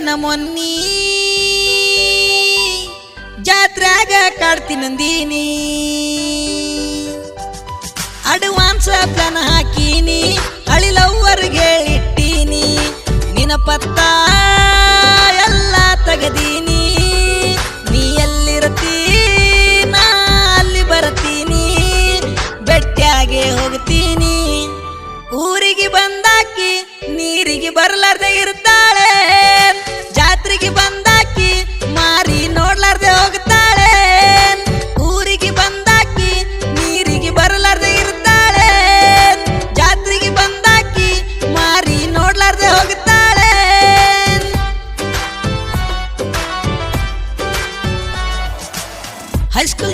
ಬೆಳಕಿನ ಮೊನ್ನಿ ಜಾತ್ರ್ಯಾಗ ಕಾಡ್ತೀನಂದೀನಿ advance plan ಹಾಕೀನಿ ಅಳಿಲವ್ವರ್ಗೆ ಇಟ್ಟೀನಿ ನಿನ ಪತ್ತ ಎಲ್ಲ ತೆಗದೀನಿ ನೀ ಎಲ್ಲಿರ್ತೀ ನಾ ಅಲ್ಲಿ ಬರ್ತೀನಿ ಬೆಟ್ಟ್ಯಾಗೆ ಹೋಗ್ತೀನಿ ಊರಿಗೆ ಬಂದಾಕಿ ನೀರಿಗೆ ಬರ್ಲಾರ್ದೆ ಇರ್ತಾಳೆ ಜಾತ್ರೆಗೆ ಬಂದಾಕಿ ಮಾರಿ ನೋಡ್ಲಾರ್ದೆ ಹೋಗ್ತಾಳೆ ಊರಿಗೆ ಬಂದಾಕಿ ನೀರಿಗೆ ಬರ್ಲಾರ್ದೆ ಇರ್ತಾಳೆ ಜಾತ್ರೆಗೆ ಬಂದಾಕಿ ಮಾರಿ ನೋಡ್ಲಾರ್ದೆ ಹೋಗ್ತಾಳೆ ಹೈಸ್ಕೂಲ್